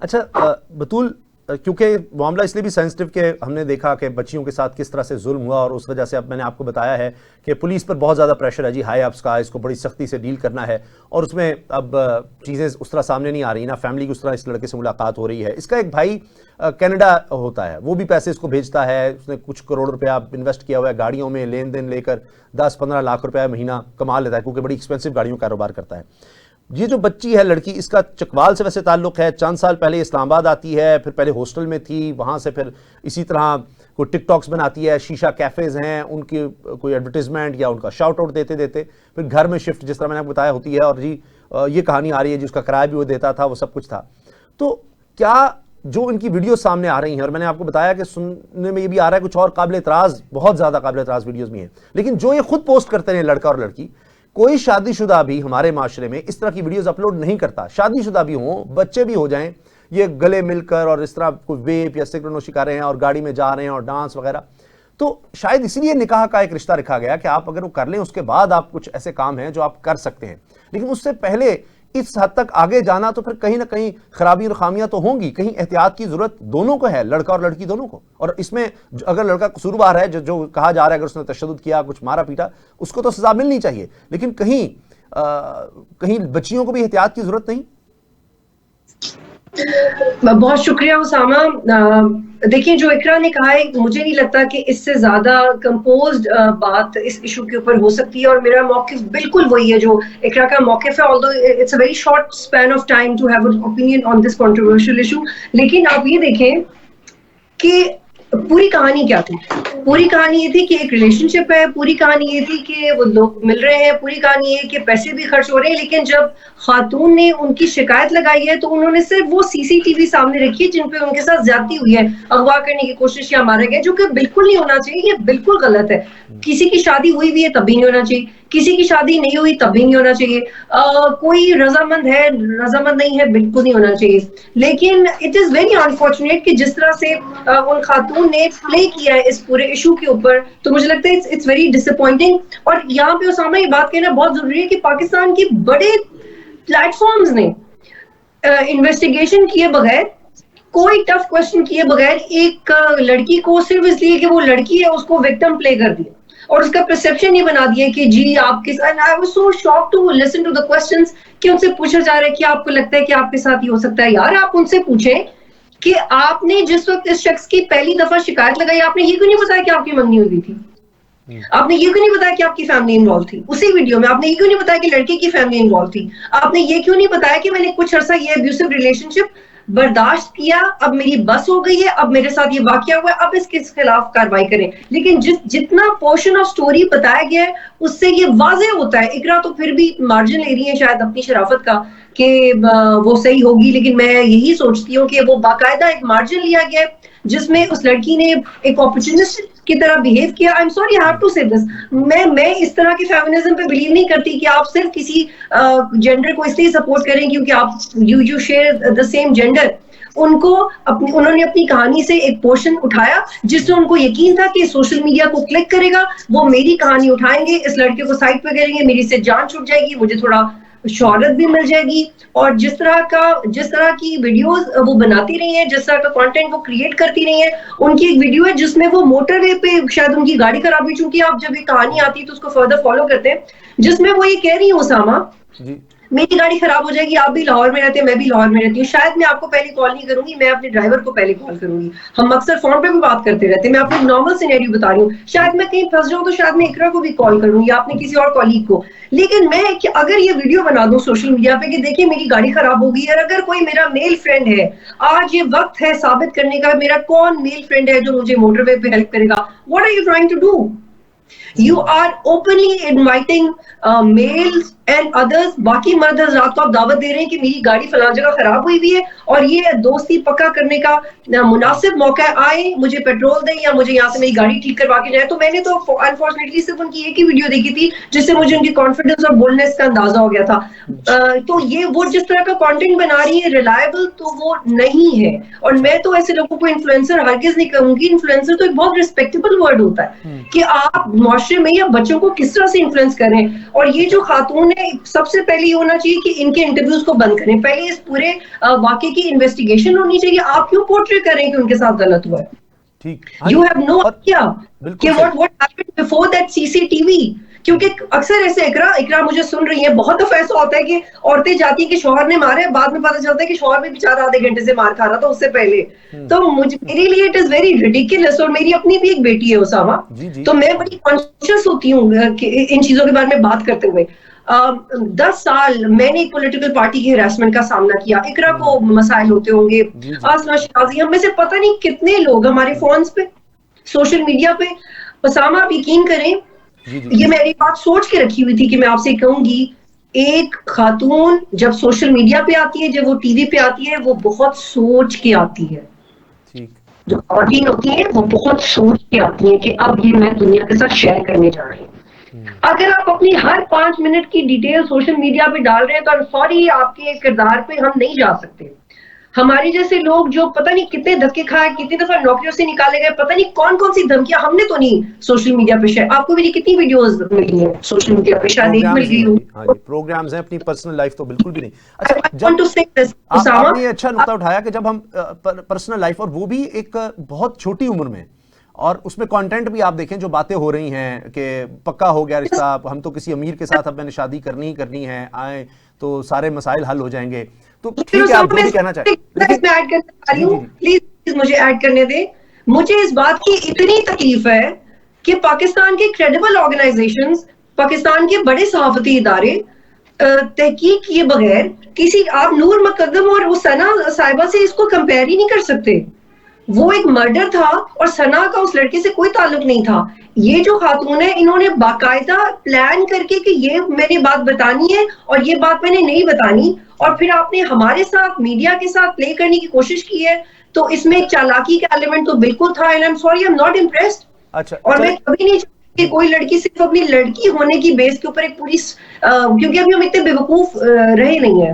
अच्छा बतूल, क्योंकि मामला इसलिए भी सेंसिटिव कि हमने देखा कि बच्चियों के साथ किस तरह से जुल्म हुआ और उस वजह से अब मैंने आपको बताया है कि पुलिस पर बहुत ज़्यादा प्रेशर है जी, हाई अप्स का, इसको बड़ी सख्ती से डील करना है और उसमें अब चीज़ें उस तरह सामने नहीं आ रही ना, फैमिली की उस तरह इस लड़के से मुलाकात हो रही है। इसका एक भाई कनाडा होता है, वो भी पैसे इसको भेजता है, उसने कुछ करोड़ रुपया इन्वेस्ट किया हुआ है, गाड़ियों में लेन देन लेकर 10-15 लाख रुपया महीना कमा लेता है क्योंकि बड़ी एक्सपेंसिव गाड़ियों का कारोबार करता है। ये जो बच्ची है लड़की, इसका चकवाल से वैसे ताल्लुक है, चंद साल पहले इस्लामाबाद आती है, फिर पहले हॉस्टल में थी, वहाँ से फिर इसी तरह कोई टिकटॉक्स बनाती है, शीशा कैफ़ेज़ हैं, उनकी कोई एडवर्टीजमेंट या उनका शाउट आउट देते देते फिर घर में शिफ्ट जिस तरह मैंने आपको बताया होती है। और जी ये कहानी आ रही है जिसका किराया भी वो देता था, वो सब कुछ था। तो क्या जो इनकी वीडियो सामने आ रही हैं, और मैंने आपको बताया कि सुनने में ये भी आ रहा है कुछ और काबिल एतराज़, बहुत ज़्यादा काबिल एतराज़ वीडियोज़ भी हैं, लेकिन जो ये खुद पोस्ट करते हैं लड़का और लड़की, कोई शादीशुदा भी हमारे माशरे में इस तरह की वीडियोस अपलोड नहीं करता। शादीशुदा भी हों, बच्चे भी हो जाएं, ये गले मिलकर और इस तरह कोई वेप या सिगरेट नोशी कर रहे हैं और गाड़ी में जा रहे हैं और डांस वगैरह। तो शायद इसलिए निकाह का एक रिश्ता रखा गया कि आप अगर वो कर लें उसके बाद आप कुछ ऐसे काम हैं जो आप कर सकते हैं, लेकिन उससे पहले इस हद तक आगे जाना तो फिर कहीं ना कहीं खराबी और खामियां तो होंगी। कहीं एहतियात की जरूरत दोनों को है, लड़का और लड़की दोनों को। और इसमें अगर लड़का कसूरवार है, जो कहा जा रहा है, अगर उसने तशद्दुद किया, कुछ मारा पीटा, उसको तो सजा मिलनी चाहिए, लेकिन कहीं कहीं बच्चियों को भी एहतियात की जरूरत नहीं। बहुत शुक्रिया उसामा। देखिए, जो इकरा ने कहा है, मुझे नहीं लगता कि इससे ज्यादा कंपोज्ड बात इस इशू के ऊपर हो सकती है, और मेरा मौकिफ बिल्कुल वही है जो इकरा का मौकिफ है, although it's a very short span of time to have an opinion on this controversial issue. लेकिन आप ये देखें कि पूरी कहानी क्या थी। पूरी कहानी ये थी कि एक रिलेशनशिप है, पूरी कहानी ये थी कि वो लोग मिल रहे हैं, पूरी कहानी ये कि पैसे भी खर्च हो रहे हैं। लेकिन जब खातून ने उनकी शिकायत लगाई है तो उन्होंने सिर्फ वो सीसीटीवी सामने रखी है जिन पे उनके साथ ज्यादती हुई है, अगवा करने की कोशिश या मारा गया, जो कि बिल्कुल नहीं होना चाहिए। ये बिल्कुल गलत है। किसी की शादी हुई भी है तब भी नहीं होना चाहिए, किसी की शादी नहीं हुई तब भी नहीं होना चाहिए। कोई रजामंद है, रजामंद नहीं है, बिल्कुल नहीं होना चाहिए। लेकिन इट इज वेरी अनफॉर्चुनेट कि जिस तरह से उन खातून ने प्ले किया है इस पूरे इशू के ऊपर, तो मुझे लगता है इट्स वेरी डिसअपॉइंटिंग। और यहाँ पे उसामा ये बात कहना बहुत जरूरी है कि पाकिस्तान के बड़े प्लेटफॉर्म्स ने इन्वेस्टिगेशन किए बगैर, कोई टफ क्वेश्चन किए बगैर एक लड़की को सिर्फ इसलिए कि वो लड़की है उसको विक्टिम प्ले कर दिया और उसका परसेप्शन ये बना दिया कि जी आपके साथ। I was so shocked to listen to the questions कि उनसे पूछा जा रहा है कि आपको लगता है कि आपके साथ ये हो सकता है। यार, आप उनसे पूछें कि आपने जिस वक्त इस शख्स की पहली दफा शिकायत लगाई, आपने ये क्यों नहीं बताया कि आपकी मंगनी हुई थी? आपने ये क्यों नहीं बताया कि आपकी फैमिली इन्वॉल्व थी? उसी वीडियो में आपने ये क्यों नहीं बताया कि लड़के की फैमिली इन्वॉल्व थी? आपने ये क्यों नहीं बताया कि मैंने कुछ अर्सा ये अब्यूसिव रिलेशनशिप बर्दाश्त किया, अब मेरी बस हो गई है, अब मेरे साथ ये वाकया हुआ है, अब इसके खिलाफ कार्रवाई करें? लेकिन जितना पोर्शन ऑफ स्टोरी बताया गया है उससे ये वाज़ेह होता है। इकरा तो फिर भी मार्जिन ले रही है शायद अपनी शराफत का कि वो सही होगी, लेकिन मैं यही सोचती हूँ कि वो बाकायदा एक मार्जिन लिया गया है जिसमें उस लड़की ने एक अपॉर्चुनिस्ट की तरह बिहेव किया। I am sorry, I have to say this. मैं इस तरह के फेमिनिज्म पे बिलीव नहीं करती कि आप सिर्फ किसी जेंडर को इसलिए सपोर्ट करें क्योंकि आप you share the same gender. उन्होंने अपनी कहानी से एक पोर्शन उठाया जिससे उनको यकीन था कि सोशल मीडिया को क्लिक करेगा, वो मेरी कहानी उठाएंगे, इस लड़के को साइड पे करेंगे, मेरी से जान छूट जाएगी, मुझे थोड़ा शोहरत भी मिल जाएगी। और जिस तरह की वीडियोस वो बनाती रही है, जिस तरह का कंटेंट वो क्रिएट करती रही है। उनकी एक वीडियो है जिसमें वो मोटरवे पे शायद उनकी गाड़ी खराब हुई, चूंकि आप जब ये कहानी आती है तो उसको फर्दर फॉलो करते हैं, जिसमें वो ये कह रही है उसामा, मेरी गाड़ी खराब हो जाएगी, आप भी लाहौर में रहते हैं, मैं भी लाहौर में रहती हूँ, शायद मैं आपको पहले कॉल नहीं करूंगी, मैं अपने ड्राइवर को पहले कॉल करूंगी। हम अक्सर फोन पे भी बात करते रहते हैं, मैं आपको नॉर्मल सिनेरियो बता रही हूँ। शायद मैं कहीं फंस जाऊं तो शायद मैं इकरा को भी कॉल करूंगी, आपने किसी और कॉलीग को। लेकिन मैं अगर ये वीडियो बना दूं सोशल मीडिया पे कि देखिए मेरी गाड़ी खराब हो गई है, और अगर कोई मेरा मेल फ्रेंड है, आज ये वक्त है साबित करने का मेरा कौन मेल फ्रेंड है जो मुझे मोटरवे पे हेल्प करेगा। What are you trying to do? You are openly inviting males and others, बाकी मर्द हज़रात को आप दावत दे रहे हैं कि मेरी गाड़ी फलां जगह खराब हुई हुई है और ये दोस्ती पक्का करने का मुनासिब मौका है, आए मुझे पेट्रोल दें या मुझे यहाँ से मेरी गाड़ी ठीक करवा के जाए। तो मैंने तो अनफॉर्चुनेटली सिर्फ उनकी एक ही वीडियो देखी थी जिससे मुझे उनकी कॉन्फिडेंस और बोल्डनेस का अंदाजा हो गया था। तो ये वो जिस तरह का कंटेंट बना रही है रिलायबल तो वो नहीं है। और मैं तो ऐसे लोगों को इन्फ्लुएंसर हरगिज नहीं कहूंगी। इन्फ्लुएंसर तो एक बहुत रिस्पेक्टेबल वर्ड होता है कि आप मुआशरे में या बच्चों को किस तरह से इन्फ्लुएंस करें। और ये जो खातून है, सबसे पहले ये होना चाहिए कि इनके इंटरव्यूज को बंद करें, पहले इस पूरे वाकये की इन्वेस्टिगेशन होनी चाहिए। आप क्यों पोर्ट्रे करें कि उनके साथ गलत हुआ है? ठीक, यू हैव नो आइडिया कि what happened before that CCTV. क्योंकि अक्सर ऐसे इकरा मुझे सुन रही है, बहुत दफा ऐसा होता है कि औरतें जाती है कि शौहर ने मारे, बाद में पता चलता है कि शौहर भी बेचारा आधे घंटे से मार खा रहा था उससे पहले। तो मेरे लिए इट इज वेरी रिडिकुलस। और मेरी अपनी भी एक बेटी है उसामा, तो मैं बड़ी कॉन्शियस होती हूँ इन चीजों के बारे में बात करते हुए। 10 साल मैंने एक पॉलिटिकल पार्टी की हरासमेंट का सामना किया, इकरा को मसाइल होते होंगे, आसमा शिराजी, हम में से पता नहीं कितने लोग हमारे फोन्स पे, सोशल मीडिया पे। उसामा, आप यकीन करें, ये मेरी बात सोच के रखी हुई थी कि मैं आपसे कहूंगी, एक खातून जब सोशल मीडिया पे आती है, जब वो टीवी पे आती है, वो बहुत सोच के आती है। जो खातून होती है वो बहुत सोच के आती है कि अब ये मैं दुनिया के साथ शेयर करने जा रही हूँ। अगर आप अपनी हर 5 मिनट की डिटेल सोशल मीडिया पे डाल रहे हैं तो सॉरी, आपके किरदार पे हम नहीं जा सकते। हमारे जैसे लोग जो पता नहीं कितने धक्के खाए, कितनी दफा नौकरियों से निकाले गए, पता नहीं कौन कौन सी धमकियां हमने तो नहीं सोशल मीडिया पे शेयर। आपको मेरी कितनी वीडियोस मिली हैं सोशल मीडिया पे? शायद एक मिल गई हो। हाँ जी, प्रोग्राम्स हैं, अपनी पर्सनल लाइफ तो बिल्कुल भी नहीं। अच्छा, जब आपने ये अच्छा नुकता उठाया कि जब हम पर्सनल लाइफ, और वो भी एक बहुत छोटी उम्र में, और उसमें कंटेंट भी आप देखें जो बातें हो रही हैं कि पक्का हो गया रिश्ता, हम तो किसी अमीर के साथ अब मैंने शादी करनी ही करनी है, आए तो सारे मसाइल हल हो जाएंगे। तो ठीक है, आप जो भी कहना चाहें। मैं ऐड करना चाह रही हूँ, प्लीज मुझे ऐड करने दे। मुझे इस बात की इतनी तकलीफ है कि पाकिस्तान के क्रेडिबल ऑर्गेनाइजेशंस, पाकिस्तान के बड़े सहाफती इदारे तहकीक किए बगैर किसी, आप नूर मुकद्दम और वो सना साहिबा से इसको कंपेयर ही नहीं कर सकते। वो एक मर्डर था और सना का उस लड़के से कोई ताल्लुक नहीं था। ये जो खातून है, इन्होंने बाकायदा प्लान करके कि ये मैंने बात बतानी है और ये बात मैंने नहीं बतानी, और फिर आपने हमारे साथ, मीडिया के साथ प्ले करने की कोशिश की है। तो इसमें एक चालाकी का एलिमेंट तो बिल्कुल था, and I am sorry, I am not impressed. अच्छा, और मैं कभी नहीं चाहती कि कोई लड़की सिर्फ अपनी लड़की होने की बेस के ऊपर एक पूरी, क्योंकि अभी हम इतने बेवकूफ रहे नहीं है।